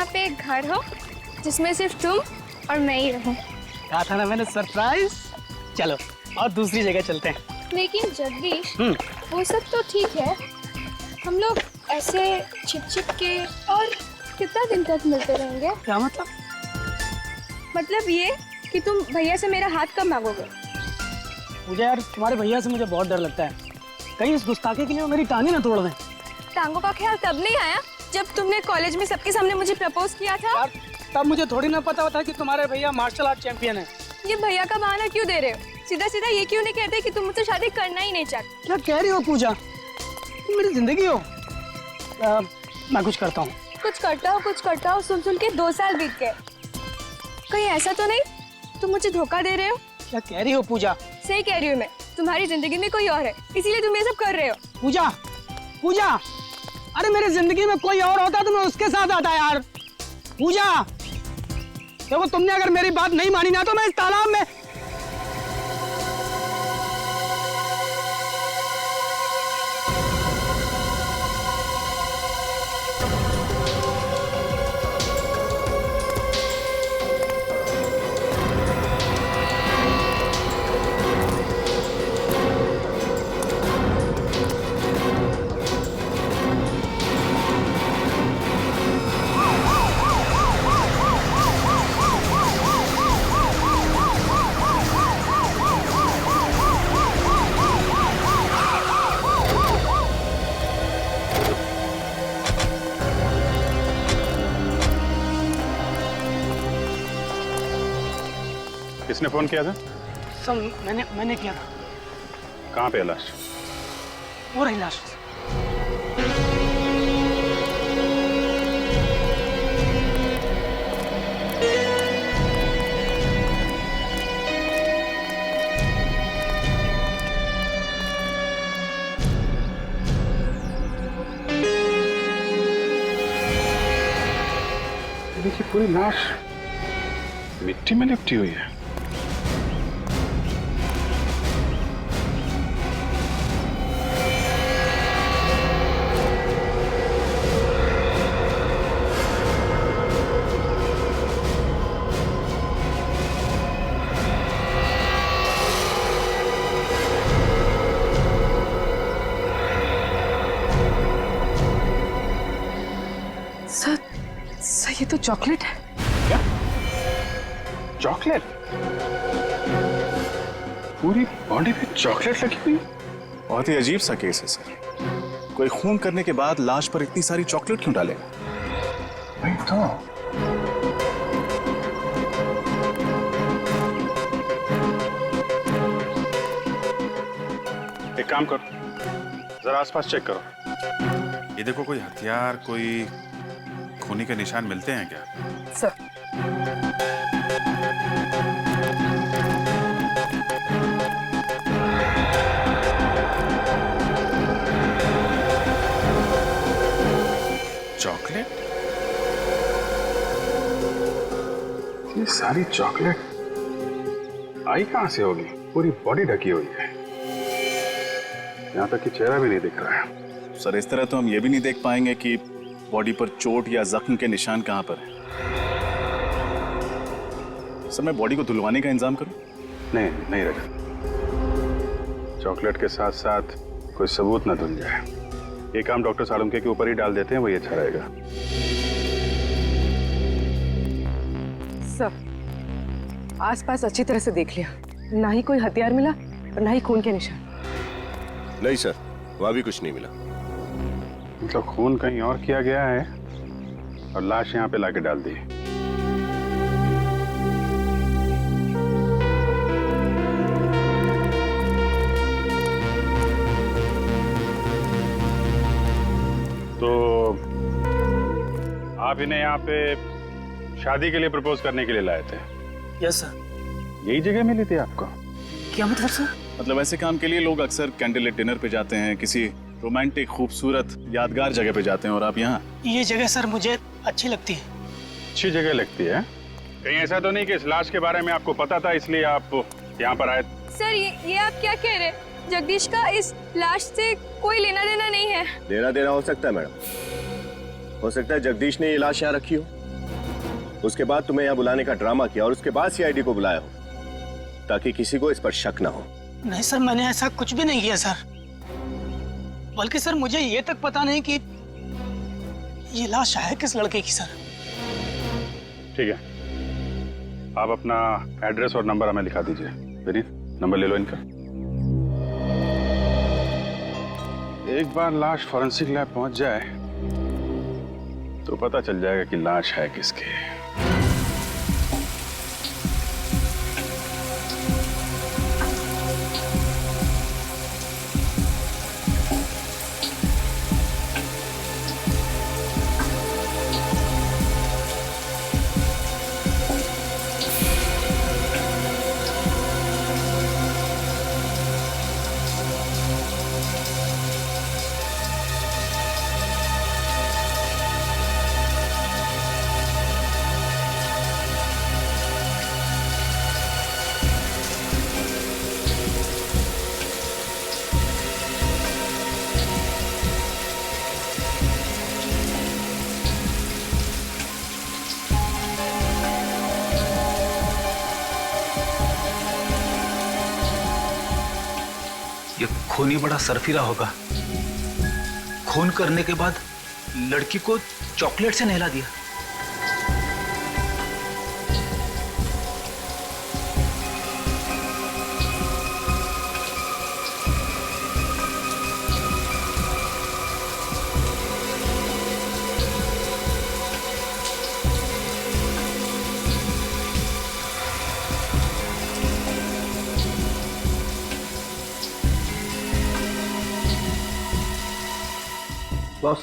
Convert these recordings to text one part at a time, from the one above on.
यहाँ पे एक घर हो जिसमें सिर्फ तुम और मैं ही रहूं। कहा था ना मैंने, सरप्राइज। चलो और दूसरी जगह चलते हैं। लेकिन जगदीश, वो सब तो ठीक है, हम लोग ऐसे छिप छिप के और कितना दिन तक मिलते रहेंगे? क्या मतलब? मतलब ये कि तुम भैया से मेरा हाथ कब मांगोगे? मुझे यार तुम्हारे भैया से मुझे बहुत डर लगता है, कहीं इस गुस्ताखी के लिए वो मेरी टांगे ना तोड़ दें। टांगों का ख्याल तब नहीं आया जब तुमने कॉलेज में सबके सामने मुझे प्रपोज किया था। यार तब मुझे थोड़ी ना पता था कि तुम्हारे भैया मार्शल आर्ट चैंपियन है। ये भैया का बहाना क्यों दे रहे हो? सीधा सीधा ये क्यों नहीं कहते कि तुम मुझसे शादी करना ही नहीं चाहते? क्या कह रही हो पूजा? तुम मेरी जिंदगी हो। मैं कुछ करता हूँ। कुछ करता हूँ सुन सुन के 2 साल बीत गए। कहीं ऐसा तो नहीं तुम मुझे धोखा दे रहे हो? क्या कह रही हो पूजा? सही कह रही हूँ मैं, तुम्हारी जिंदगी में कोई और है, इसीलिए तुम ये सब कर रहे हो। पूजा, पूजा, अरे मेरी जिंदगी में कोई और होता तो मैं उसके साथ आता यार। पूजा देखो, तुमने अगर मेरी बात नहीं मानी ना तो मैं इस तालाब में। किसने फोन किया था? सब मैंने किया था। कहाँ पे है लाश? वो रही लाश। देखिए पूरी लाश मिट्टी में लिपटी हुई है। सर ये तो चॉकलेट है। क्या? चॉकलेट? पूरी बॉडी पे चॉकलेट लगी हुई? बहुत ही अजीब सा केस है सर। कोई खून करने के बाद लाश पर इतनी सारी चॉकलेट क्यों डालेगा? वही तो। एक काम करो, जरा आसपास चेक करो। ये देखो, कोई हथियार, कोई खूनी के निशान मिलते हैं क्या? Sir chocolate? ये सारी चॉकलेट आई कहां से होगी? पूरी बॉडी ढकी हुई है, यहाँ तक कि चेहरा भी नहीं दिख रहा है। सर इस तरह तो हम ये भी नहीं देख पाएंगे कि बॉडी पर चोट या जख्म के निशान कहां पर है। सर मैं बॉडी को धुलवाने का इंतजाम करूं? नहीं रखा। चॉकलेट के साथ साथ कोई सबूत ना धुल जाए। ये काम डॉक्टर सालुंके के ऊपर ही डाल देते हैं, वही अच्छा रहेगा। सर आसपास अच्छी तरह से देख लिया, ना ही कोई हथियार मिला और ना ही खून के निशान। नहीं सर, वहां भी कुछ नहीं मिला। मतलब खून कहीं और किया गया है और लाश यहाँ पे लाके डाल दी। तो आप इन्हें यहाँ पे शादी के लिए प्रपोज करने के लिए लाए थे? Yes sir. यही जगह मिली थी आपको? क्या मतलब सर? मतलब ऐसे काम के लिए लोग अक्सर कैंडल डिनर पे जाते हैं, किसी रोमांटिक खूबसूरत यादगार जगह पे जाते हैं, और आप यहाँ? ये जगह सर मुझे अच्छी लगती है। अच्छी जगह लगती है? कहीं ऐसा तो नहीं कि इस लाश के बारे में आपको पता था इसलिए आप यहाँ पर आए? सर ये आप क्या कह रहे हैं? जगदीश का इस लाश से कोई लेना देना नहीं है। लेना देना हो सकता है मैडम, हो सकता है जगदीश ने ये लाश यहाँ रखी हो। उसके बाद तुम्हें यहाँ बुलाने का ड्रामा किया और उसके बाद सीआईडी को बुलाया हो, ताकि किसी को इस पर शक ना हो। नहीं सर, मैंने ऐसा कुछ भी नहीं किया सर। बल्कि सर मुझे ये तक पता नहीं कि ये लाश है किस लड़के की सर। ठीक है, आप अपना एड्रेस और नंबर हमें लिखा दीजिए। विनीत, नंबर ले लो इनका। एक बार लाश फॉरेंसिक लैब पहुंच जाए तो पता चल जाएगा कि लाश है किसकी। ये खूनी बड़ा सरफिरा होगा। खून करने के बाद लड़की को चॉकलेट से नहला दिया। बॉस,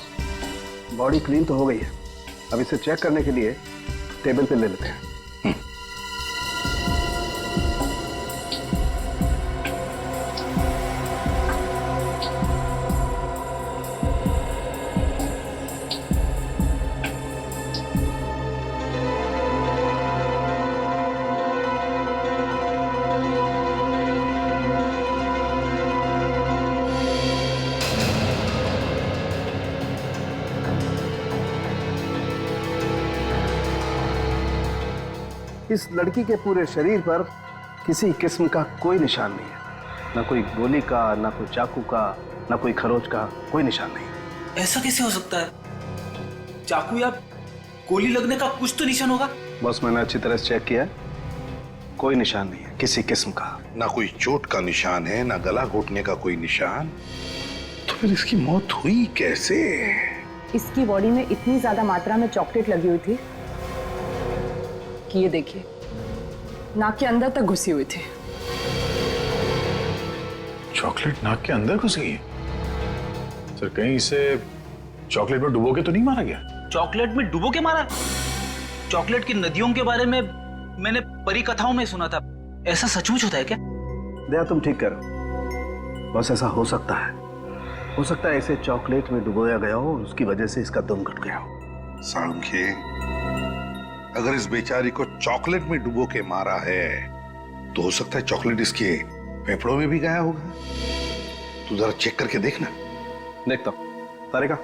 बॉडी क्लीन तो हो गई है। अब इसे चेक करने के लिए टेबल पे ले लेते हैं। इस लड़की के पूरे शरीर पर किसी किस्म का कोई निशान नहीं है। ना कोई गोली का, ना कोई चाकू का, ना कोई खरोच का, कोई निशान नहीं। ऐसा कैसे हो सकता है? चाकू या गोली लगने का कुछ तो निशान होगा। बस मैंने अच्छी तरह से चेक किया है, कोई निशान नहीं है किसी किस्म का। ना कोई चोट का निशान है, ना गला घोटने का कोई निशान। तो फिर इसकी मौत हुई कैसे? इसकी बॉडी में इतनी ज्यादा मात्रा में चॉकलेट लगी हुई थी कि ये देखिए, नाक के अंदर तक घुसी हुई थी। चॉकलेट नाक के अंदर घुस गई? सर, कहीं इसे चॉकलेट में डुबो के तो नहीं मारा गया? चॉकलेट में डुबो के मारा? चॉकलेट की नदियों के बारे में मैंने परी कथाओं में सुना था। ऐसा सचमुच होता है क्या? दया, तुम ठीक कर। बस ऐसा हो सकता है। हो सकता है इसे चॉकलेट में डुबोया गया हो और उसकी वजह से इसका दम घुट गया हो। सांख्ये, अगर इस बेचारी को चॉकलेट में डुबो के मारा है तो हो सकता है चॉकलेट इसके फेफड़ों में भी गया होगा। तू जरा चेक करके देखना। देखता हूं। तारिका,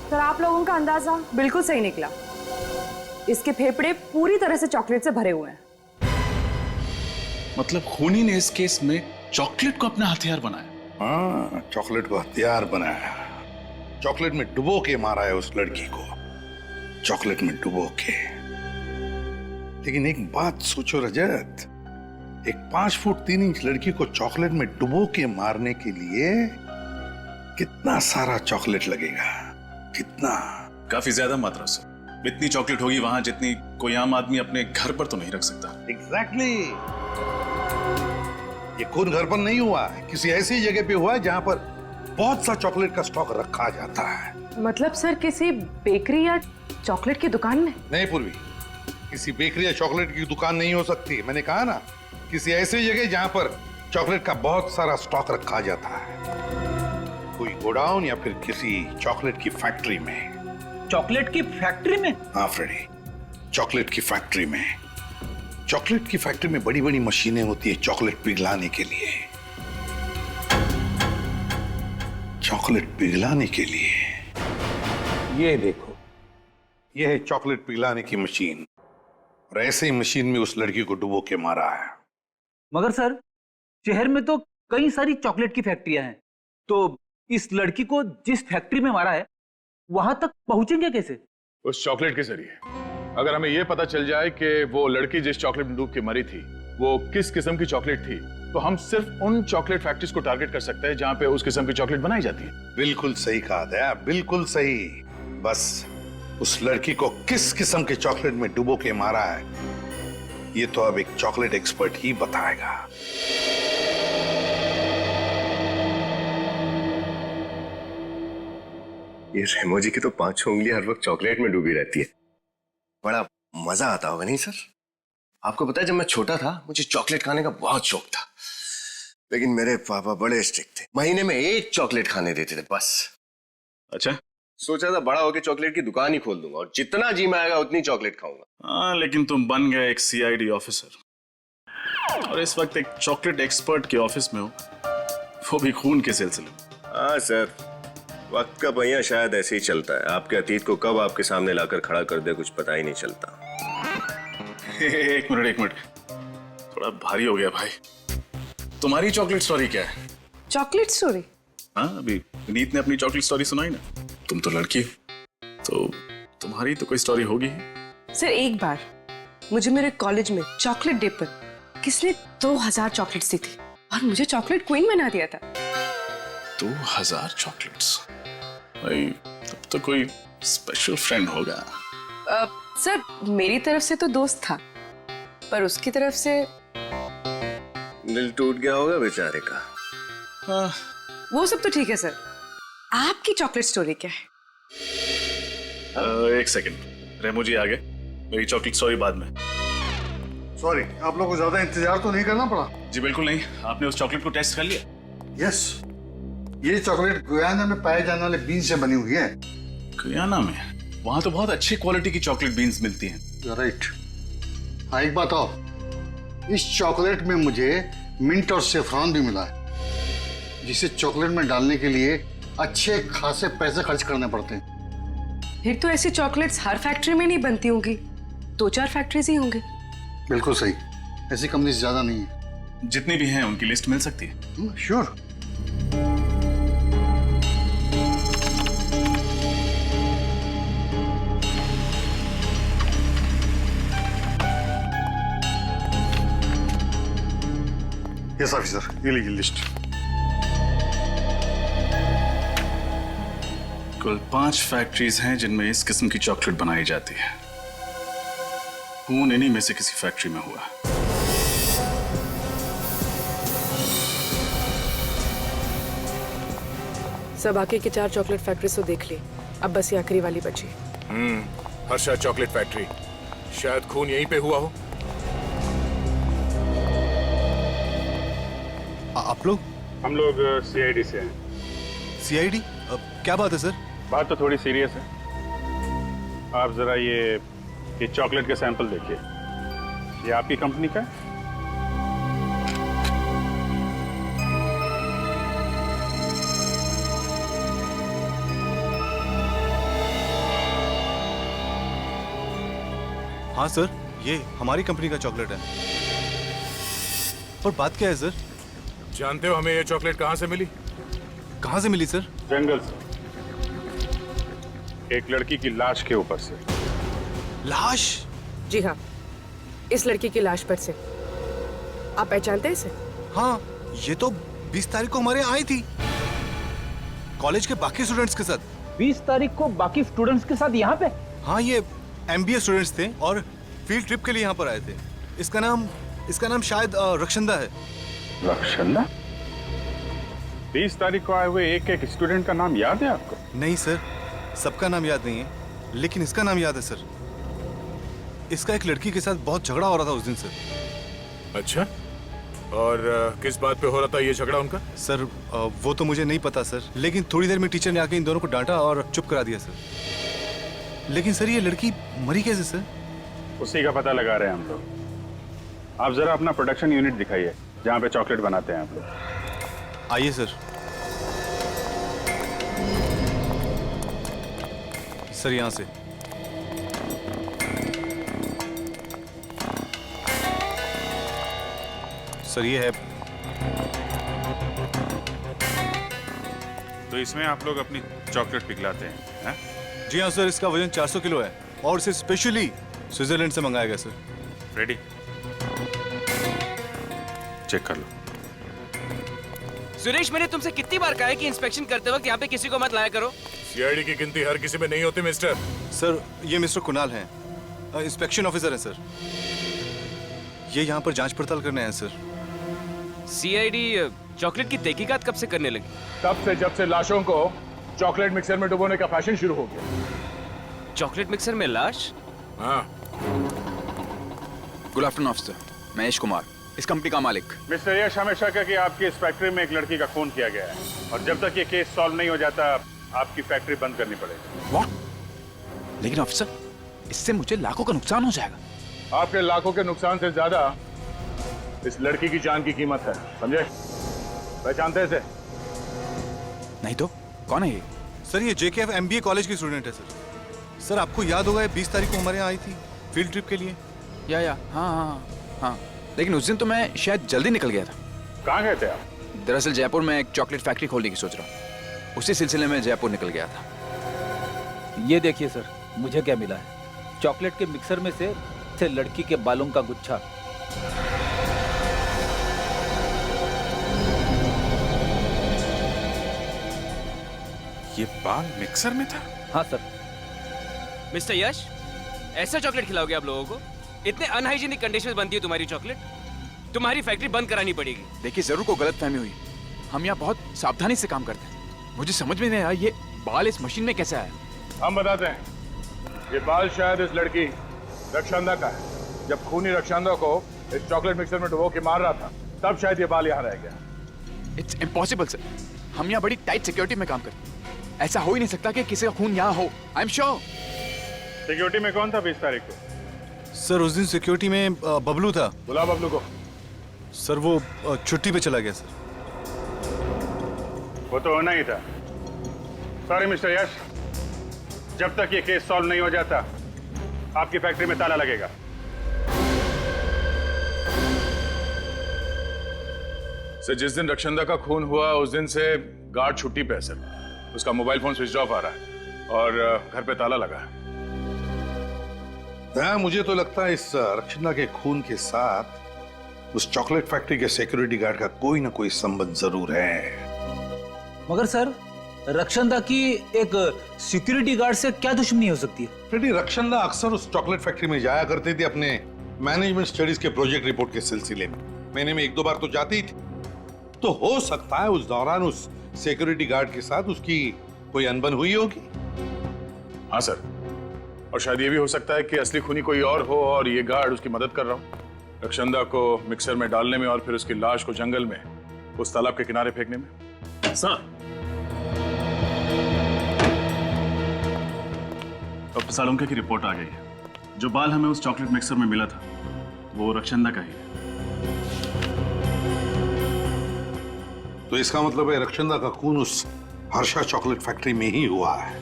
सर, आप लोगों का अंदाजा बिल्कुल सही निकला। इसके फेफड़े पूरी तरह से चॉकलेट से भरे हुए हैं। मतलब खूनी ने इस केस में चॉकलेट को अपना हथियार बनाया? हाँ, चॉकलेट को हथियार बनाया। चॉकलेट में डुबो के मारा है उस लड़की को, चॉकलेट में डुबो के। लेकिन एक बात सोचो रजत, एक 5 फुट 3 इंच लड़की को चॉकलेट में डुबो के मारने के लिए कितना सारा चॉकलेट लगेगा? कितना? काफी ज्यादा मात्रा सर। इतनी चॉकलेट होगी वहां जितनी कोई आम आदमी अपने घर पर तो नहीं रख सकता। एग्जैक्टली। ये खून घर पर नहीं हुआ है, किसी ऐसी जगह पे हुआ है जहां पर बहुत सा चॉकलेट का स्टॉक रखा जाता है। मतलब सर, किसी बेकरी या चॉकलेट की दुकान में? नहीं पूर्वी, किसी बेकरी या चॉकलेट की दुकान नहीं हो सकती। मैंने कहा ना, किसी ऐसी जगह जहां पर चॉकलेट का बहुत सारा स्टॉक रखा जाता है। कोई गोडाउन या फिर किसी चॉकलेट की फैक्ट्री में। चॉकलेट की फैक्ट्री में? हाँ फ्रेडी, चॉकलेट की फैक्ट्री में। चॉकलेट की फैक्ट्री में बड़ी बड़ी मशीनें होती है चॉकलेट पिघलाने के लिए, चॉकलेट पिघलाने के लिए। ये देखो, ये है चॉकलेट पिघलाने की मशीन, और ऐसे ही मशीन में उस लड़की को डुबो के मारा है। मगर सर, शहर में तो कई सारी चॉकलेट की फैक्ट्रियां हैं, तो इस लड़की को जिस फैक्ट्री में मारा है वहां तक पहुंचेंगे कैसे? उस चॉकलेट के जरिए। अगर हमें यह पता चल जाए कि वो लड़की जिस चॉकलेट में डूब के मरी थी वो किस किस्म की चॉकलेट थी, तो हम सिर्फ उन चॉकलेट फैक्ट्रीज को टारगेट कर सकते हैं जहां पे उस किस्म की चॉकलेट बनाई जाती है। बिल्कुल सही कहा दया, बिल्कुल सही। बस उस लड़की को किस किस्म के चॉकलेट में डुबो के मारा है, ये तो अब एक चॉकलेट एक्सपर्ट ही बताएगा। ये रेमो जी की तो 5 उंगलियां हर वक्त चॉकलेट में डूबी रहती है। बड़ा मजा आता होगा नहीं सर? आपको पता है, जब मैं छोटा था मुझे चॉकलेट खाने का बहुत शौक था, लेकिन मेरे पापा बड़े स्ट्रिक्ट थे, महीने में 1 चॉकलेट खाने देते थे बस। अच्छा, सोचा था बड़ा होकर चॉकलेट की दुकान ही खोल दूंगा और जितना जी में आएगा उतनी चॉकलेट खाऊंगा। हाँ, लेकिन तुम बन गए एक सीआईडी ऑफिसर और इस वक्त एक चॉकलेट एक्सपर्ट के ऑफिस में हो, वो भी खून के सिलसिले में। हाँ सर, वक्त का पहिया शायद ऐसे ही चलता है, आपके अतीत को कब आपके सामने लाकर खड़ा कर दे कुछ पता ही नहीं चलता। एक मिनट, थोड़ा भारी हो गया भाई। तुम्हारी चॉकलेट स्टोरी क्या है? Chocolate story? हाँ, अभी नीत ने अपनी चॉकलेट स्टोरी सुनाई ना। तुम तो लड़की हो, तो तुम्हारी तो कोई स्टोरी होगी। सर, एक बार मुझे मेरे कॉलेज में चॉकलेट डे पर किसने 2000 चॉकलेट्स दी थी और मुझे चॉकलेट क्वीन बना दिया था। 2000 चॉकलेट्स? भाई, तब तो कोई स्पेशल फ्रेंड होगा। सर, मेरी तरफ से तो दोस्त था, पर उसकी तरफ से दिल टूट गया होगा बेचारे का। हाँ, वो सब तो ठीक है सर, आपकी चॉकलेट स्टोरी क्या है? एक सेकंड, रेमो जी आ गए, मेरी चॉकलेट स्टोरी बाद में। सॉरी, आप लोगों को ज्यादा इंतजार तो नहीं करना पड़ा? जी बिल्कुल नहीं। आपने उस चॉकलेट को टेस्ट कर लिया? यस, ये चॉकलेट गुयाना में पाए जाने वाले बीन से बनी हुई है। गुयाना में? वहां तो बहुत अच्छी क्वालिटी की चॉकलेट बीन्स मिलती हैं। राइट। हाँ, एक बात और, इस चॉकलेट में मुझे मिंट और सेफ्रॉन भी मिला है, जिसे चॉकलेट में डालने के लिए अच्छे खासे पैसे खर्च करने पड़ते हैं। फिर तो ऐसी चॉकलेट्स हर फैक्ट्री में नहीं बनती होंगी, 2-4 फैक्ट्रीज ही होंगे। बिल्कुल सही, ऐसी कंपनीज ज्यादा नहीं है। जितनी भी हैं उनकी लिस्ट मिल सकती है? श्योर। यस ऑफिसर, ये लीजिए लिस्ट। कुल 5 फैक्ट्रीज हैं जिनमें इस किस्म की चॉकलेट बनाई जाती है। खून इन्हीं में से किसी फैक्ट्री में हुआ। सब बाकी की 4 चॉकलेट फैक्ट्रीज तो देख ली, अब बस ये आखिरी वाली बची। हर्षा चॉकलेट फैक्ट्री, शायद खून यहीं पे हुआ हो। आप लोग? हम लोग सीआईडी से हैं। सीआईडी? क्या बात है सर? बात तो थोड़ी सीरियस है। आप जरा ये चॉकलेट के सैंपल देखिए। ये आपकी कंपनी का है? हाँ सर, ये हमारी कंपनी का चॉकलेट है। और बात क्या है सर? जानते हो हमें ये चॉकलेट कहाँ से मिली? कहाँ से मिली सर? जंगल से, एक लड़की की लाश के ऊपर से। लाश? जी हाँ, इस लड़की की लाश पर से। आप पहचानते हैं इसे? हाँ, ये तो 20 तारीख को हमारे यहाँ आई थी, कॉलेज के बाकी स्टूडेंट्स के साथ। 20 तारीख को बाकी स्टूडेंट्स के साथ यहाँ पे? हाँ, ये MBA स्टूडेंट्स थे और फील्ड ट्रिप के लिए यहाँ पर आए थे। इसका नाम शायद रक्षंदा है। रक्षंदा? 20 तारीख को आए हुए एक स्टूडेंट का नाम याद है आपको? नहीं सर, सबका नाम याद नहीं है, लेकिन इसका नाम याद है सर। इसका एक लड़की के साथ बहुत झगड़ा हो रहा था उस दिन सर। अच्छा, और किस बात पे हो रहा था ये झगड़ा उनका? सर, वो तो मुझे नहीं पता सर, लेकिन थोड़ी देर में टीचर ने आके इन दोनों को डांटा और चुप करा दिया सर। लेकिन सर ये लड़की मरी कैसे सर? उसी का पता लगा रहे हैं हम लोग। आप जरा अपना प्रोडक्शन यूनिट दिखाइए जहाँ पे चॉकलेट बनाते हैं आप लोग। आइए सर। सर यहाँ से। सर ये है। तो इसमें आप लोग अपनी चॉकलेट पिघलाते हैं? जी हाँ सर, इसका वजन 400 किलो है और इसे स्पेशली स्विट्जरलैंड से मंगाया गया सर। रेडी? चेक कर लो। सुरेश, मैंने तुमसे कितनी बार कहा है कि इंस्पेक्शन करते वक्त यहाँ पे किसी को मत लाया करो। सीआईडी की गिनती हर किसी में नहीं होती मिस्टर। सर ये मिस्टर कुणाल हैं, इंस्पेक्शन ऑफिसर हैं सर। ये यहाँ पर जांच पड़ताल करने आए हैं सर। सीआईडी चॉकलेट की तहकीकात कब से करने लगी? तब से जब से लाशों को चॉकलेट मिक्सर में डुबोने का फैशन शुरू हो गया। चॉकलेट मिक्सर में लाश? हाँ। Good afternoon officer, Mahesh Kumar, इस कंपनी का मालिक। मिस्टर यश, हमें शक है कि आपकी इस फैक्ट्री में एक लड़की का खून किया गया है और जब तक ये केस सॉल्व नहीं हो जाता आपकी फैक्ट्री बंद करनी पड़ेगी। व्हाट? लेकिन ऑफिसर, इससे मुझे लाखों का नुकसान हो जाएगा। आपके लाखों के नुकसान से ज्यादा इस लड़की की जान की कीमत है, समझे? पहचानते हैं इसे? नहीं तो कौन है ये? सर ये JKF MBA कॉलेज की स्टूडेंट है सर। सर आपको याद होगा 20 तारीख को हमारे यहाँ आई थी फील्ड ट्रिप के लिए। या हाँ, लेकिन उस दिन तो मैं शायद जल्दी निकल गया था। कहाँ गए थे आप? दरअसल जयपुर में एक चॉकलेट फैक्ट्री खोलने की सोच रहा हूँ, उसी सिलसिले में जयपुर निकल गया था। ये देखिए सर, मुझे क्या मिला है? चॉकलेट के मिक्सर में से लड़की के बालों का गुच्छा। ये बाल मिक्सर में था? हाँ सर। मिस्टर यश, ऐसा चॉकलेट खिलाओगे आप लोगों को? इतने अनहाइजीनिक कंडीशन में बनती है तुम्हारी चॉकलेट? तुम्हारी फैक्ट्री बंद करानी पड़ेगी। देखिए जरूर को गलतफहमी हुई, हम यहाँ बहुत सावधानी से काम करते हैं। मुझे समझ में नहीं आया ये बाल इस मशीन में कैसे आया। हम बताते हैं। ये बाल शायद इस लड़की रक्षांदा का है। जब खूनी रक्षांदा को इस चॉकलेट मिक्सर में डुबो के मार रहा था तब शायद ये बाल यहाँ रह गया। इट्स इम्पॉसिबल सर, हम यहाँ बड़ी टाइट सिक्योरिटी में काम करते हैं। ऐसा हो ही नहीं सकता कि किसी का खून यहाँ हो। I am sure. सिक्योरिटी में कौन था 20 तारीख को? सर उस दिन सिक्योरिटी में बबलू था। बुला बबलू को। सर वो छुट्टी पे चला गया सर। वो तो होना ही था। सॉरी मिस्टर यश, जब तक ये केस सॉल्व नहीं हो जाता आपकी फैक्ट्री में ताला लगेगा। सर जिस दिन रक्षांदा का खून हुआ उस दिन से गार्ड छुट्टी पे है सर। उसका मोबाइल फोन स्विच ऑफ आ रहा है और घर पे ताला लगा है। हाँ, मुझे तो लगता है इस रक्षांदा के खून के साथ उस चॉकलेट फैक्ट्री के सिक्योरिटी गार्ड का कोई ना कोई संबंध जरूर है। मगर सर, रक्षांदा की एक सिक्योरिटी गार्ड से क्या दुश्मनी हो सकती है? फ्रेडी, रक्षांदा अक्सर उस चॉकलेट फैक्ट्री में जाया करते थे अपने मैनेजमेंट स्टडीज के प्रोजेक्ट रिपोर्ट के सिलसिले में। महीने में 1-2 बार तो जाती थी। तो हो सकता है उस दौरान उस सिक्योरिटी गार्ड के साथ उसकी कोई अनबन हुई होगी। हाँ सर, और शायद ये भी हो सकता है कि असली खूनी कोई और हो और ये गार्ड उसकी मदद कर रहा हो रक्षांदा को मिक्सर में डालने में और फिर उसकी लाश को जंगल में उस तालाब के किनारे फेंकने में। सर, डॉक्टर सालुंके की रिपोर्ट आ गई है। जो बाल हमें उस चॉकलेट मिक्सर में मिला था वो रक्षांदा का ही है। तो इसका मतलब है रक्षांदा का खून उस हर्षा चॉकलेट फैक्ट्री में ही हुआ है।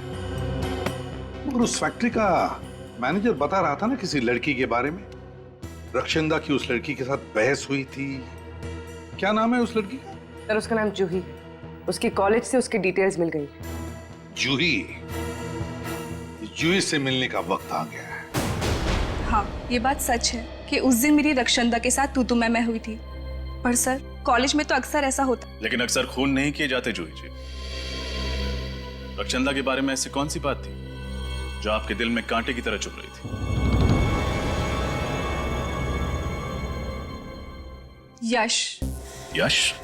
मगर उस फैक्ट्री का मैनेजर बता रहा था ना किसी लड़की के बारे में। रक्षांदा की उस लड़की के साथ बहस हुई थी। क्या नाम है उस लड़की का? सर उसका नाम जूही। उसकी कॉलेज से उसकी डिटेल्स मिल गई। जूही? जूही से मिलने का वक्त आ गया है। हाँ, ये बात सच है कि उस दिन मेरी रक्षांदा के साथ तू मैं हुई थी। पर सर, कॉलेज में तो अक्सर ऐसा होता। लेकिन अक्सर खून नहीं किए जाते जूही जी। रक्षांदा के बारे में ऐसी कौन सी बात थी जो आपके दिल में कांटे की तरह चुभ रही थी? यश। यश?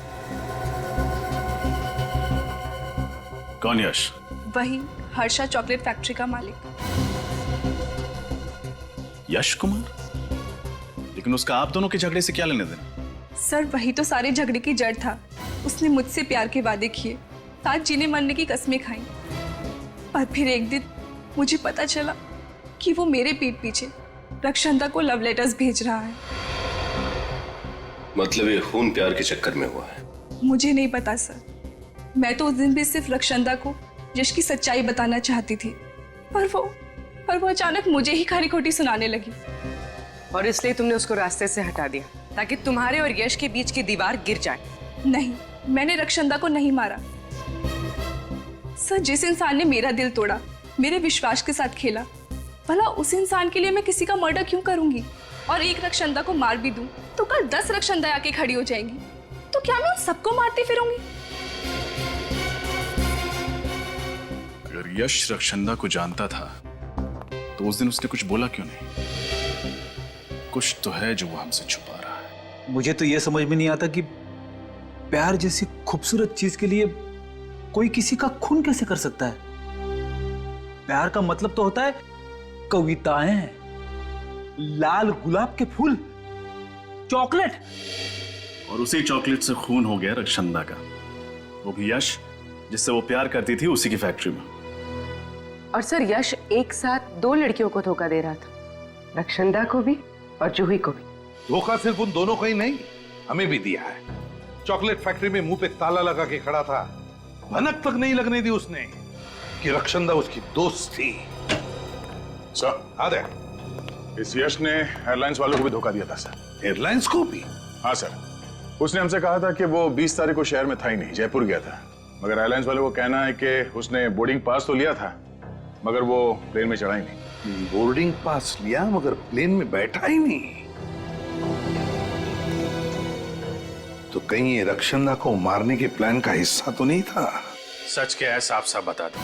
कौन यश? वही हर्षा चॉकलेट फैक्ट्री का मालिक। यश कुमार? लेकिन उसका आप दोनों के झगड़े से क्या लेने देना? सर वही तो सारे झगड़े की जड़ था। उसने मुझसे प्यार के वादे किए, साथ जीने मरने की कस्में खाई। और फिर एक दिन मुझे पता चला कि वो मेरे पीठ पीछे रक्षंदा को लव लेटर्स भेज रहा है। मतलब ये खून प्यार के चक्कर में हुआ है? मुझे नहीं पता सर, मैं तो उस दिन भी सिर्फ रक्षंदा को यश की सच्चाई बताना चाहती थी, पर वो अचानक मुझे ही खरी खोटी सुनाने लगी। और इसलिए तुमने उसको रास्ते से हटा दिया ताकि तुम्हारे और यश के बीच की दीवार गिर जाए। नहीं, मैंने रक्षंदा को नहीं मारा सर। जिस इंसान ने मेरा दिल तोड़ा, मेरे विश्वास के साथ खेला, भला उस इंसान के लिए मैं किसी का मर्डर क्यों करूंगी? और एक रक्षंदा को मार भी दूं तो कल 10 रक्षंदा आके खड़ी हो जाएंगी, तो क्या मैं उन सबको मारती फिरूंगी? अगर यश रक्षंदा को जानता था तो उस दिन उसने कुछ बोला क्यों नहीं? कुछ तो है जो वो हमसे छुपा रहा है। मुझे तो यह समझ में नहीं आता कि प्यार जैसी खूबसूरत चीज के लिए कोई किसी का खून कैसे कर सकता है। प्यार का मतलब तो होता है कविताएं, लाल गुलाब के फूल, चॉकलेट। और उसी चॉकलेट से खून हो गया रक्षंदा का, वो भी यश जिससे वो प्यार करती थी उसी की फैक्ट्री में। और सर, यश एक साथ 2 लड़कियों को धोखा दे रहा था, रक्षंदा को भी और जूही को भी। धोखा सिर्फ उन दोनों को ही नहीं, हमें भी दिया है। चॉकलेट फैक्ट्री में मुंह पे ताला लगा के खड़ा था, भनक तक नहीं लगने दी उसने कि रक्षंदा उसकी दोस्त थी। सर, आदे, इस यश ने एयरलाइंस वालों को भी धोखा दिया था सर। एयरलाइंस को भी? हाँ सर, उसने हमसे कहा था कि वो 20 तारीख को शहर में था ही नहीं, जयपुर गया था। मगर एयरलाइंस वालों को कहना है कि उसने बोर्डिंग पास तो लिया था मगर वो प्लेन में चढ़ा ही नहीं। बोर्डिंग पास लिया मगर प्लेन में बैठा ही नहीं? तो कहीं ये रक्षंदा को मारने के प्लान का हिस्सा तो नहीं था? सच क्या है साफ साफ बता दो।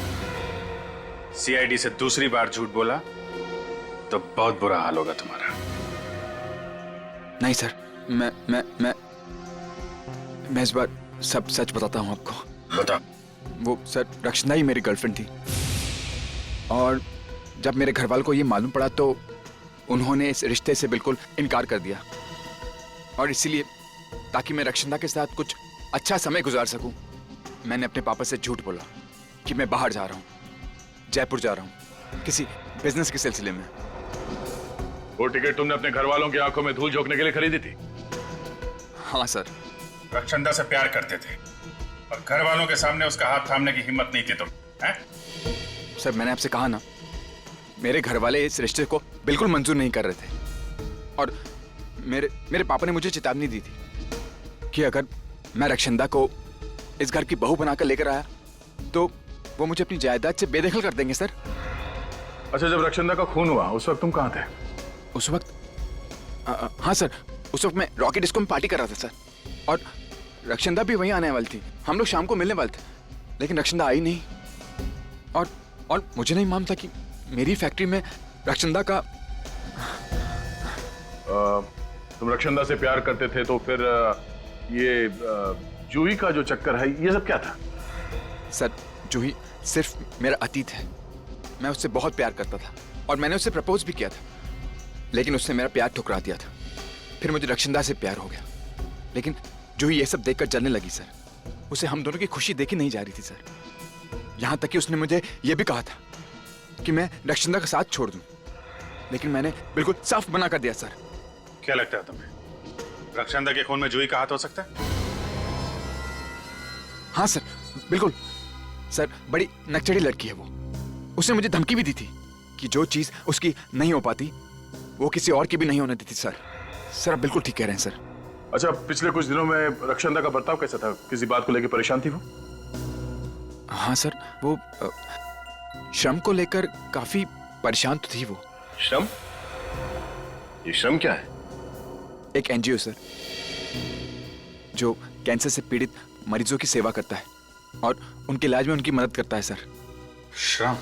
सीआईडी से दूसरी बार झूठ बोला तो बहुत बुरा हाल होगा तुम्हारा। नहीं सर, मैं इस बार सब सच बताता हूँ आपको। बता। वो सर, रक्षंदा ही मेरी गर्लफ्रेंड थी और जब मेरे घर वालों को ये मालूम पड़ा तो उन्होंने इस रिश्ते से बिल्कुल इनकार कर दिया। और इसीलिए ताकि मैं रक्षंदा के साथ कुछ अच्छा समय गुजार सकूं, मैंने अपने पापा से झूठ बोला कि मैं बाहर जा रहा हूँ, जयपुर जा रहा हूँ किसी बिजनेस के सिलसिले में। वो टिकट तुमने अपने घर वालों की आंखों में धूल झोंकने के लिए खरीदी थी? हाँ सर। रक्षंदा से प्यार करते थे और घर वालों के सामने उसका हाथ थामने की हिम्मत नहीं थी तुम, हैं? सर, मैंने आपसे कहा ना, मेरे घर वाले इस रिश्ते को बिल्कुल मंजूर नहीं कर रहे थे और मेरे पापा ने मुझे चेतावनी दी थी कि अगर मैं रक्षंदा को इस घर की बहू बनाकर लेकर आया तो वो मुझे अपनी जायदाद से बेदखल कर देंगे सर। अच्छा, जब रक्षंदा का खून हुआ उस वक्त तुम कहाँ थे? उस वक्त हाँ सर, उस वक्त मैं रॉकेट डिस्को में पार्टी कर रहा था सर, और रक्षंदा भी वहीं आने वाली थी। हम लोग शाम को मिलने वाले थे लेकिन रक्षंदा आई नहीं और मुझे नहीं मालूम था कि मेरी फैक्ट्री में रक्षंदा का। तुम रक्षंदा से प्यार करते थे तो फिर ये जूही का जो चक्कर है ये सब क्या था? सर, जूही सिर्फ मेरा अतीत है। मैं उससे बहुत प्यार करता था और मैंने उससे प्रपोज भी किया था, लेकिन उसने मेरा प्यार ठुकरा दिया था। फिर मुझे रक्षंदा से प्यार हो गया, लेकिन जूही ये सब देखकर जलने लगी सर। उसे हम दोनों की खुशी देखी नहीं जा रही थी सर। यहां तक कि उसने मुझे यह भी कहा था कि मैं रक्षंदा का साथ छोड़ दूं, लेकिन मैंने बिल्कुल साफ मना कर दिया सर। क्या लगता है तुम्हें रक्षंदा के खून में जूही का हाथ हो सकता है? हाँ सर, बिल्कुल सर। बड़ी नकचड़ी लड़की है वो। उसने मुझे धमकी भी दी थी कि जो चीज उसकी नहीं हो पाती वो किसी और की भी नहीं होने देती सर। सर, आप बिल्कुल ठीक कह रहे हैं सर। अच्छा, पिछले कुछ दिनों में रक्षंदा का बर्ताव कैसा था? किसी बात को लेकर परेशान थी वो? हाँ सर, वो श्रम को लेकर काफी परेशान तो थी वो। श्रम? ये श्रम क्या है? एक एनजीओ सर, जो कैंसर से पीड़ित मरीजों की सेवा करता है और उनके इलाज में उनकी मदद करता है सर। श्रम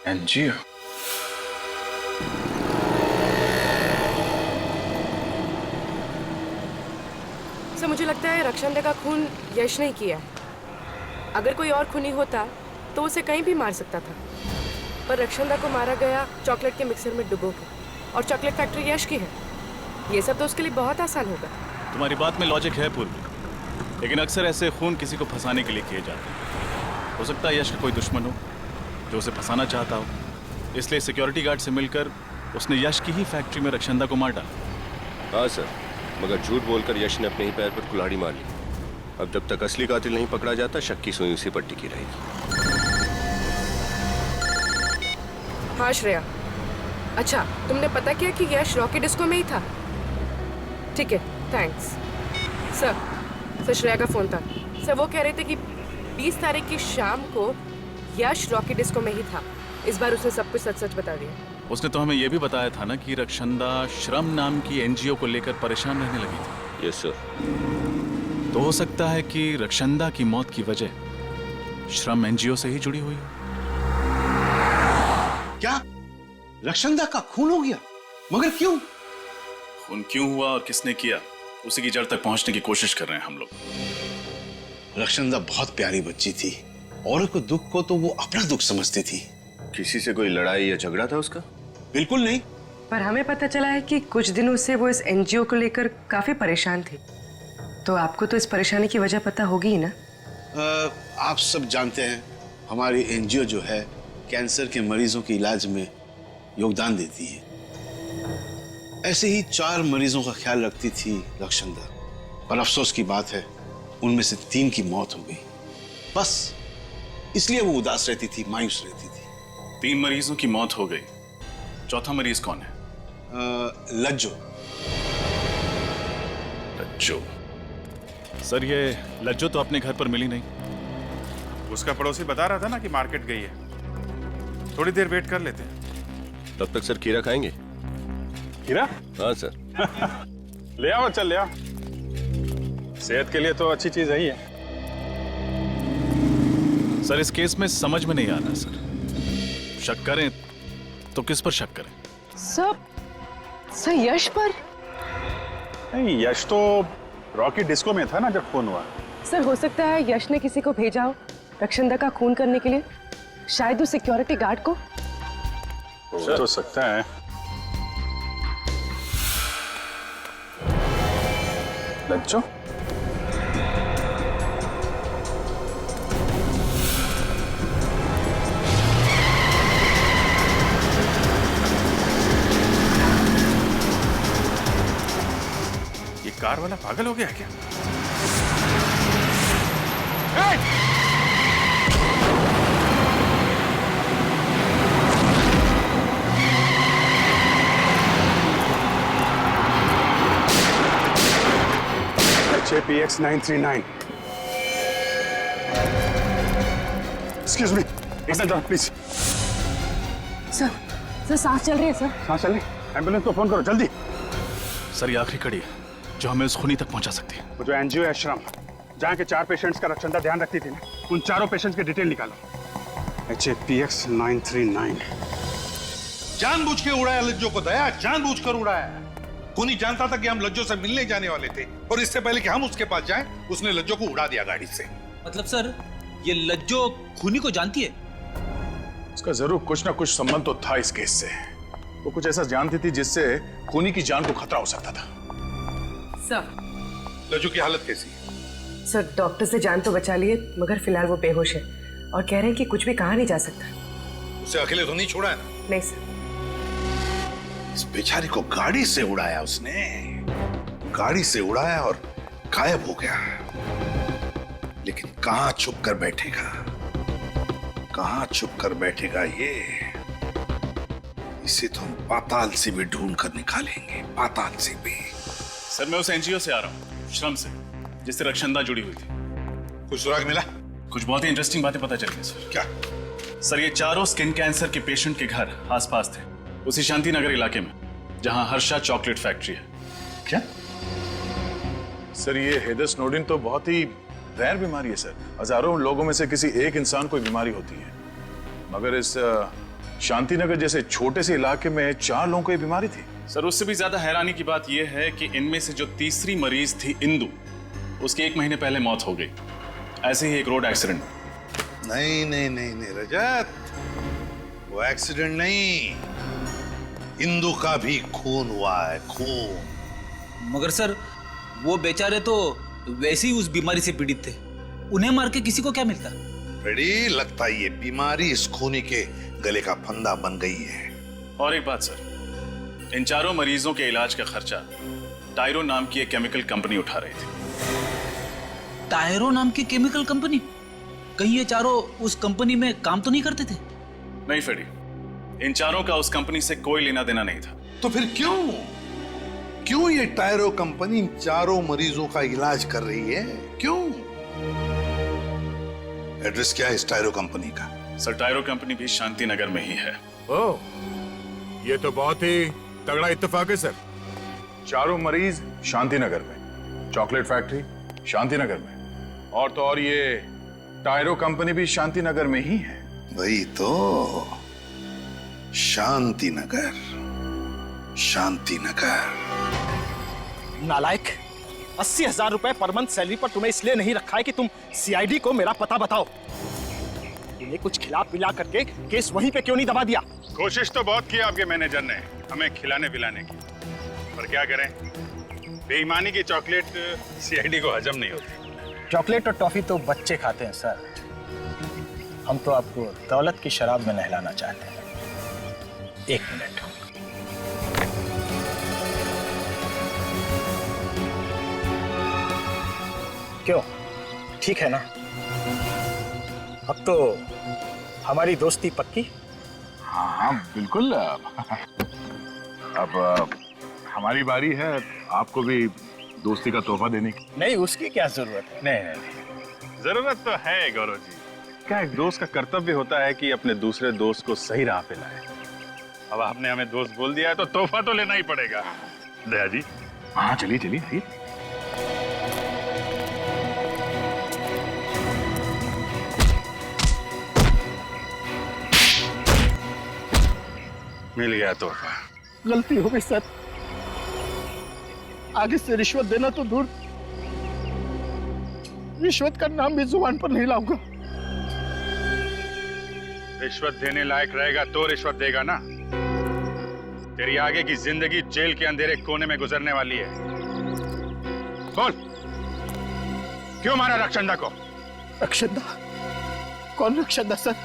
एनजीओ? सर, मुझे लगता है रक्षंदा का खून यश ने किया है। अगर कोई और खूनी होता तो उसे कहीं भी मार सकता था, पर रक्षंदा को मारा गया चॉकलेट के मिक्सर में डुबो के, और चॉकलेट फैक्ट्री यश की है। ये सब तो उसके लिए बहुत आसान होगा। तुम्हारी बात में लॉजिक है पूर्वी, लेकिन अक्सर ऐसे खून किसी को फंसाने के लिए किए जाते हैं। हो सकता है यश का कोई दुश्मन हो जो उसे फंसाना चाहता हो, इसलिए सिक्योरिटी गार्ड से मिलकर उसने यश की ही फैक्ट्री में रक्षंदा को मार डाला। हाँ सर, मगर झूठ बोलकर यश ने अपने ही पैर पर कुल्हाड़ी मार ली। अब जब तक असली कातिल नहीं पकड़ा जाता, शक की सुई उसी पर टिकी रहेगी। हाँ श्रेया, अच्छा तुमने पता किया कि यश रॉकी डिस्को में ही था? ठीक है, थैंक्स। सर श्रेया का फोन था। सर वो कह रहे थे कि 20 तारीख की शाम को यश रॉकी डिस्को में ही था। इस बार उसने सब कुछ सच सच बता दिया। उसने तो हमें यह भी बताया था ना कि रक्षंदा श्रम नाम की एनजीओ को लेकर परेशान रहने लगी थी। Yes sir. तो हो सकता है कि रक्षंदा की मौत की वजह श्रम एनजीओ से ही जुड़ी हुई हो। क्या रक्षंदा का खून हो गया? मगर क्यों? खून क्यों हुआ और किसने किया, उसी की जड़ तक पहुंचने की कोशिश कर रहे हैं हम लोग। रक्षंदा बहुत प्यारी बच्ची थी, औरों को दुख को तो वो अपना दुख समझती थी। किसी से कोई लड़ाई या झगड़ा था उसका? बिल्कुल नहीं। पर हमें पता चला है कि कुछ दिनों से वो इस एनजीओ को लेकर काफी परेशान थी। तो आपको तो इस परेशानी की वजह पता होगी ही ना? आप सब जानते हैं हमारी एनजीओ जो है कैंसर के मरीजों के इलाज में योगदान देती है। ऐसे ही 4 मरीजों का ख्याल रखती थी रक्षंदा, पर अफसोस की बात है उनमें से 3 की मौत हो गई। बस इसलिए वो उदास रहती थी, मायूस रहती थी। 3 मरीजों की मौत हो गई, चौथा मरीज कौन है? लज्जो। लज्जो? सर ये लज्जो तो अपने घर पर मिली नहीं। उसका पड़ोसी बता रहा था ना कि मार्केट गई है। थोड़ी देर वेट कर लेते हैं। तब तक सर खीरा खाएंगे? खीरा? हाँ सर। ले आओ, चल ले आओ। सेहत के लिए तो अच्छी चीज है ही है। सर इस केस में समझ में नहीं आ रहा सर, शक करें तो किस पर शक करें? सर यश पर? नहीं, यश तो रॉकी डिस्को में था ना जब खून हुआ। सर हो सकता है यश ने किसी को भेजा हो रक्षंदा का खून करने के लिए, शायद उस सिक्योरिटी गार्ड को। हो सकता है। लज्जो? ये कार वाला पागल हो गया है क्या? HAPX 939। Excuse me, एक मिनट प्लीज। सर सांस चल रही है सर। सांस चल रही? एम्बुलेंस को फोन करो जल्दी। सर ये आखिरी कड़ी है जो हमें उस खूनी तक पहुंचा सकती है। वो जो एनजीओ है श्रम, जहाँ के 4 पेशेंट्स का रक्षंदा ध्यान रखती थी ना, उन 4 पेशेंट्स के डिटेल निकालो। HAPX 939। जानबूझ के उड़ाया लज्जो को दया, जानबूझकर उड़ाया। खूनी जानता था कि हम लज्जो से मिलने जाने वाले थे और इससे पहले कि हम उसके पास जाएं, उसने लज्जो को उड़ा दिया गाड़ी से। मतलब सर ये लज्जो खूनी को जानती है? उसका जरूर कुछ ना कुछ संबंध तो था इस केस से। वो कुछ ऐसा जानती थी जिससे खूनी की जान को खतरा हो सकता था। सर लज्जो की हालत कैसी है? सर डॉक्टर से जान तो बचा लिए, मगर फिलहाल वो बेहोश है और कह रहे हैं कि कुछ भी कहा नहीं जा सकता। उसे अकेले तो नहीं छोड़ा है? नहीं सर। इस बेचारी को गाड़ी से उड़ाया उसने, गाड़ी से उड़ाया और गायब हो गया। लेकिन कहां छुप कर बैठेगा, कहां छुप कर बैठेगा ये? इसे तो हम पाताल से भी ढूंढ कर निकालेंगे, पाताल से भी। सर मैं उस एनजीओ से आ रहा हूँ, श्रम से, जिससे रक्षंदा जुड़ी हुई थी। कुछ सुराग मिला? कुछ बहुत ही इंटरेस्टिंग बातें पता चली सर। क्या? सर ये 4 स्किन कैंसर के पेशेंट के घर आसपास थे, उसी शांति नगर इलाके में जहां हर्षा चॉकलेट फैक्ट्री है। क्या? सर ये हेदर स्नोडेन तो बहुत ही रैर बीमारी है सर। हजारों लोगों में से किसी एक इंसान को बीमारी होती है, मगर इस शांति नगर जैसे छोटे से इलाके में 4 लोगों को ये बीमारी थी। सर उससे भी ज्यादा हैरानी की बात यह है कि इनमें से जो तीसरी मरीज थी इंदु, उसकी 1 महीने पहले मौत हो गई, ऐसे ही एक रोड एक्सीडेंट। नहीं नहीं नहीं नहीं रजत, वो एक्सीडेंट नहीं, इंदु का भी खून हुआ है, खून। मगर सर वो बेचारे तो वैसे ही उस बीमारी से पीड़ित थे, उन्हें मार के किसी को क्या मिलता? फ्रेडी, लगता है ये बीमारी इस खूनी के गले का फंदा बन गई है। और एक बात सर, इन चारों मरीजों के इलाज का खर्चा टायरो नाम की एक केमिकल कंपनी उठा रही थी। टायरो नाम की केमिकल कंपनी? कहीं ये चारों उस कंपनी में काम तो नहीं करते थे? नहीं फ्रेडी, इन चारों का उस कंपनी से कोई लेना देना नहीं था। तो फिर क्यों ये टायरो कंपनी इन चारों मरीजों का इलाज कर रही है? क्यों? एड्रेस क्या है इस टायरो कंपनी का? सर, टायरो कंपनी भी शांति नगर में ही है। ओह, ये तो बहुत ही तगड़ा इत्तेफाक है सर। चारों मरीज शांतिनगर में, चॉकलेट फैक्ट्री शांतिनगर में, और तो और ये टायरो कंपनी भी शांतिनगर में ही है। वही तो, शांतिनगर, शांतिनगर। नालायक, 80,000 रुपए पर मंथ सैलरी पर तुम्हें इसलिए नहीं रखा है कि तुम सीआईडी को मेरा पता बताओ। तुम्हें कुछ खिला पिला करके केस वहीं पे क्यों नहीं दबा दिया? कोशिश तो बहुत की आपके मैनेजर ने हमें खिलाने पिलाने की, पर क्या करें, बेईमानी की चॉकलेट सीआईडी को हजम नहीं होती। चॉकलेट और टॉफी तो बच्चे खाते हैं सर, हम तो आपको दौलत की शराब में नहलाना चाहते हैं। 1 मिनट। क्यों, ठीक है ना? अब तो हमारी दोस्ती पक्की? हाँ बिल्कुल। अब हमारी बारी है आपको भी दोस्ती का तोहफा देने की। नहीं, उसकी क्या जरूरत है? नहीं। जरूरत तो है गौरव जी। क्या एक दोस्त का कर्तव्य होता है कि अपने दूसरे दोस्त को सही राह पे लाए। अब आपने हमें दोस्त बोल दिया है तो तोहफा तो लेना ही पड़ेगा। दया जी। हाँ चलिए चलिए आइए। मिल गया तोहफा। गलती हो गई सर, आगे से रिश्वत देना तो दूर, रिश्वत का नाम भी जुबान पर नहीं लाऊंगा। रिश्वत देने लायक रहेगा तो रिश्वत देगा ना। तेरी आगे की जिंदगी जेल के अंधेरे कोने में गुजरने वाली है। बोल, क्यों मारा रक्षंदा को? रक्षंदा? कौन रक्षंदा सर?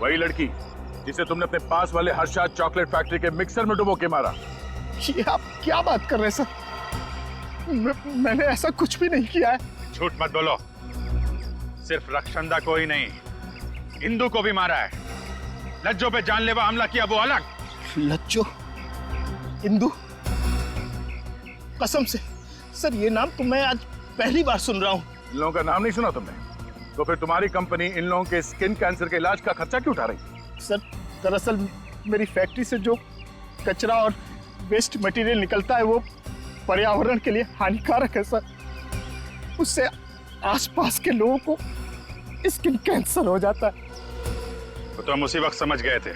वही लड़की जिसे तुमने अपने पास वाले हर्षाद चॉकलेट फैक्ट्री के मिक्सर में डुबो के मारा। ये आप क्या बात कर रहे हैं सर? मैंने ऐसा कुछ भी नहीं किया है। झूठ मत बोलो। सिर्फ रक्षंदा को ही नहीं, इंदु को भी मारा है। लज्जो पे जानलेवा हमला किया वो अलग। लज्जो? इंदु? कसम से सर, ये नाम तो मैं आज पहली बार सुन रहा हूँ। इन लोगों का नाम नहीं सुना तुमने? तो फिर तुम्हारी कंपनी इन लोगों के स्किन कैंसर के इलाज का खर्चा क्यों उठा रही? सर, दरअसल मेरी फैक्ट्री से जो कचरा और वेस्ट मटेरियल निकलता है वो पर्यावरण के लिए हानिकारक है सर। उससे आसपास के लोगों को स्किन कैंसर हो जाता है। तो हम उसी वक्त समझ गए थे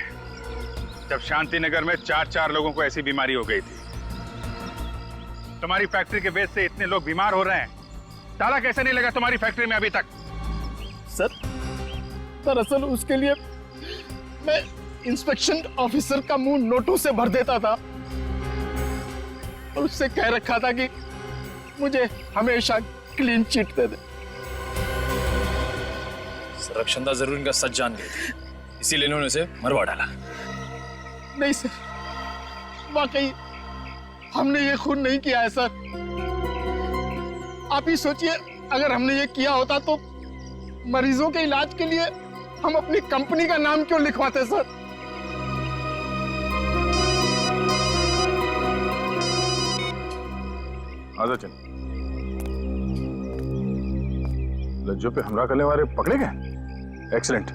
जब शांतिनगर में 4 लोगों को ऐसी बीमारी हो गई थी। तुम्हारी फैक्ट्री के वेस्ट से इतने लोग बीमार हो रहे हैं, ताला कैसे नहीं लगा तुम्हारी फैक्ट्री में अभी तक? सर, दरअसल उसके लिए मैं इंस्पेक्शन ऑफिसर का मुंह नोटों से भर देता था और उससे कह रखा था कि मुझे हमेशा क्लीन चिट दे दे। रक्षंदा जरूर इनका सच जान गई थी, इसीलिए इन्होंने उसे मरवा डाला। नहीं सर, वाकई हमने ये खून नहीं किया है सर। आप ही सोचिए, अगर हमने ये किया होता तो मरीजों के इलाज के लिए हम अपनी कंपनी का नाम क्यों लिखवाते सर? आजा चल। लज्जो पे हमला करने वाले पकड़े गए? एक्सीलेंट।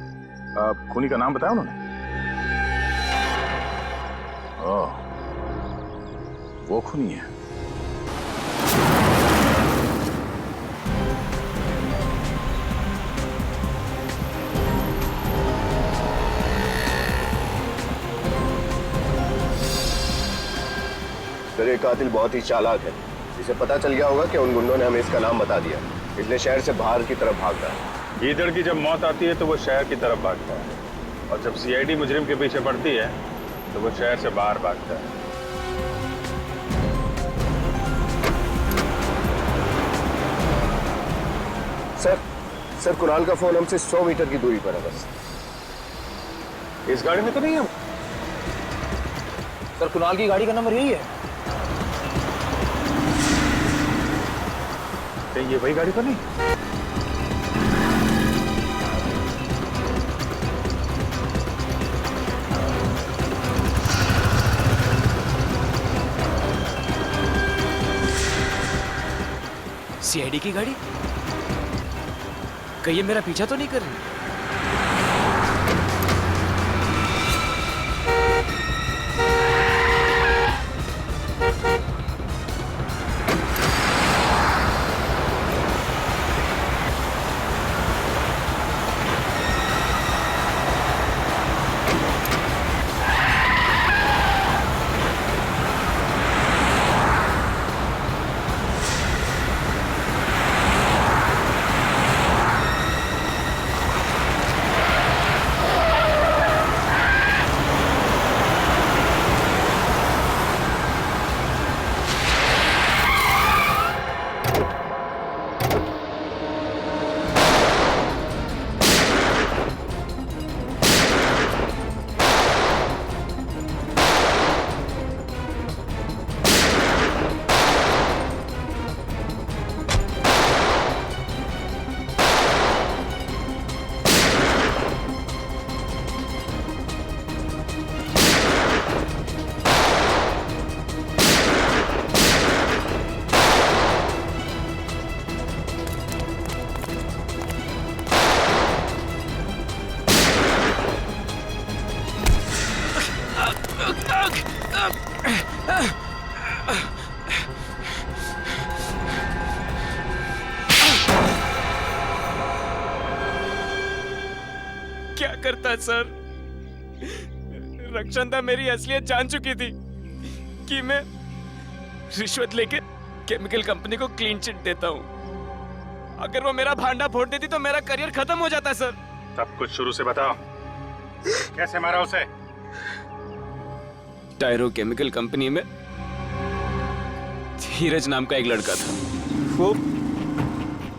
खूनी का नाम बताया उन्होंने? ओह, वो खूनी है। सर, ये कातिल बहुत ही चालाक है। इसे पता चल गया होगा कि उन गुंडों ने हमें इसका नाम बता दिया, इसलिए शहर से बाहर की तरफ भागता है। ईदड़ की जब मौत आती है तो वो शहर की तरफ भागता है, और जब सीआईडी मुजरिम के पीछे पड़ती है तो वो शहर से बाहर भागता है। सर, सर कुणाल का फोन हमसे 100 मीटर की दूरी पर है बस। इस गाड़ी में तो नहीं है सर, कुणाल की गाड़ी का नंबर यही है। कहीं ये वही गाड़ी तो नहीं? सीआईडी की गाड़ी? कहीं ये मेरा पीछा तो नहीं कर रही? क्या करता सर? रक्षांदा मेरी असलियत जान चुकी थी कि मैं रिश्वत लेके केमिकल कंपनी को क्लीन चिट देता हूं। अगर वो मेरा भांडा फोड़ देती तो मेरा करियर खत्म हो जाता सर। सब कुछ शुरू से बताओ, कैसे मारा उसे? टायरो केमिकल कंपनी में धीरज नाम का एक लड़का था। वो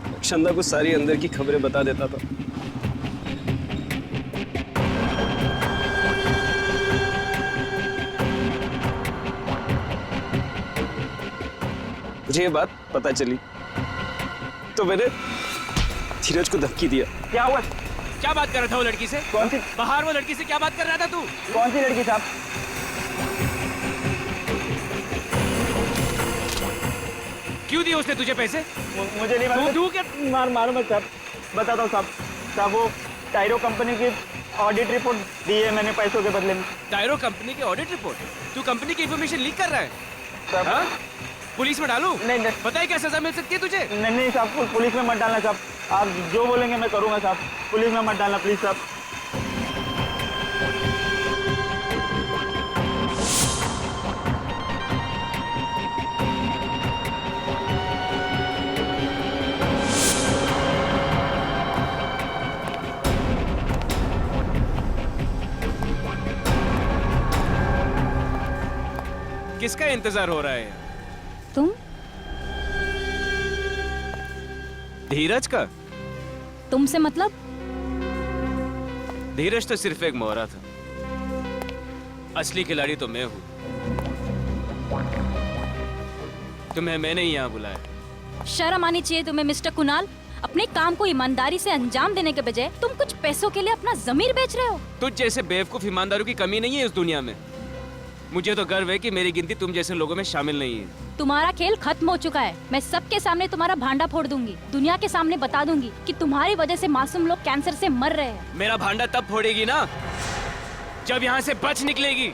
रक्षांदा को सारी अंदर की खबरें बता देता था। मुझे ये बात पता चली तो मैंने धीरज को धमकी दिया। क्या हुआ? क्या बात कर रहा था वो लड़की से? कौन सी? बाहर वो लड़की से क्या बात कर रहा था तू? कौन सी लड़की साहब? क्यों दिए उसने तुझे पैसे? मुझे नहीं मालूम। तू क्या मालूम है साहब, बताता हूँ साहब। साहब वो टायरो कंपनी की ऑडिट रिपोर्ट दी है मैंने पैसों के बदले में। टायरो कंपनी की ऑडिट रिपोर्ट? तू कंपनी की इंफॉर्मेशन लीक कर रहा है? साहब पुलिस में डालूं? नहीं। बताइए क्या सजा मिल सकती है तुझे? नहीं साहब, पुलिस में मत डालना साहब। आप जो बोलेंगे मैं करूँगा साहब। पुलिस में मत डालना प्लीज साहब। किसका इंतजार हो रहा है? तुम? धीरज का? तुमसे मतलब? धीरज तो सिर्फ एक मोहरा था, असली खिलाड़ी तो मैं हूं। तुम्हें मैंने ही यहां बुलाया। शर्म आनी चाहिए तुम्हें मिस्टर कुणाल। अपने काम को ईमानदारी से अंजाम देने के बजाय तुम कुछ पैसों के लिए अपना जमीर बेच रहे हो। तुझ जैसे बेवकूफ ईमानदारों की कमी नहीं है इस दुनिया में। मुझे तो गर्व है कि मेरी गिनती तुम जैसे लोगों में शामिल नहीं है। तुम्हारा खेल खत्म हो चुका है। मैं सबके सामने तुम्हारा भांडा फोड़ दूंगी। दुनिया के सामने बता दूंगी कि तुम्हारी वजह से मासूम लोग कैंसर से मर रहे हैं। मेरा भांडा तब फोड़ेगी ना जब यहाँ से बच निकलेगी।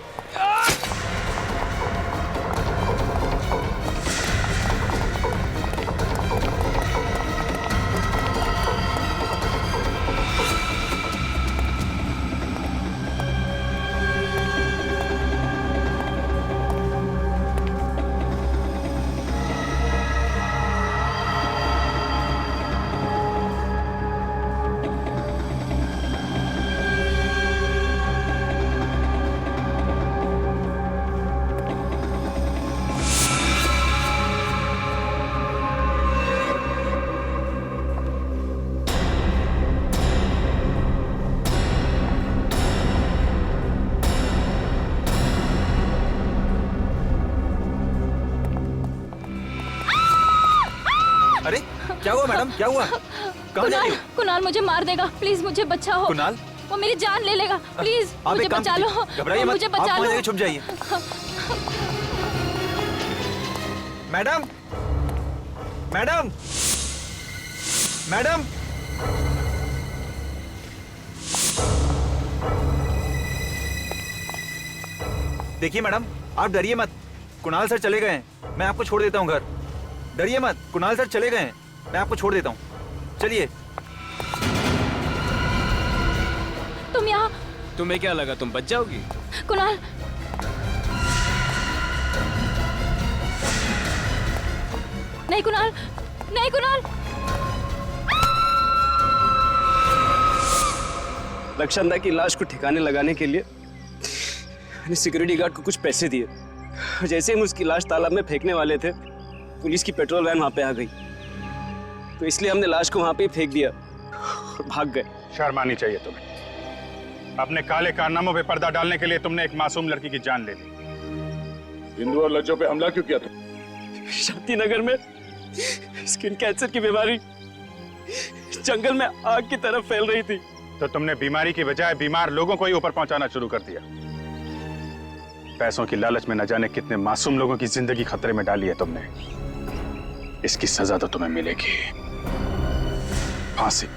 अरे क्या हुआ मैडम, क्या हुआ? कहाँ जा रही हो? कुणाल मुझे मार देगा, प्लीज मुझे बचाओ। कुणाल? वो मेरी जान ले लेगा, प्लीज आप मुझे एक काम बचा लो। कीजिए, घबराइए मत, मुझे आप बचा वहाँ लो। जाके छुप जाइए। मैडम, मैडम, मैडम, देखिए मैडम, आप डरिए मत, कुणाल सर चले गए हैं, मैं आपको छोड़ देता हूँ घर। डरिए मत, कुणाल सर चले गए हैं, मैं आपको छोड़ देता हूँ, चलिए। तुम यहाँ? तुम्हें क्या लगा तुम बच जाओगी? कुणाल, नहीं कुणाल, नहीं कुणाल। रक्षंदा की लाश को ठिकाने लगाने के लिए मैंने सिक्योरिटी गार्ड को कुछ पैसे दिए। जैसे हम उसकी लाश तालाब में फेंकने वाले थे, पुलिस की पेट्रोल वैन वहां पे आ गई, तो इसलिए हमने लाश को वहां पे ही फेंक दिया और भाग गए। शर्म आनी चाहिए तुम्हें। अपने काले कारनामों पे पर्दा डालने के लिए तुमने एक मासूम लड़की की जान ले ली। हिंदू और लज्जों पे हमला क्यों किया तुम? शांति नगर में स्किन कैंसर की बीमारी जंगल में आग की तरफ फैल रही थी, तो तुमने बीमारी की बजाय बीमार लोगों को ही ऊपर पहुंचाना शुरू कर दिया। पैसों की लालच में न जाने कितने मासूम लोगों की जिंदगी खतरे में डाली है तुमने। इसकी सजा तो तुम्हें मिलेगी, फांसी।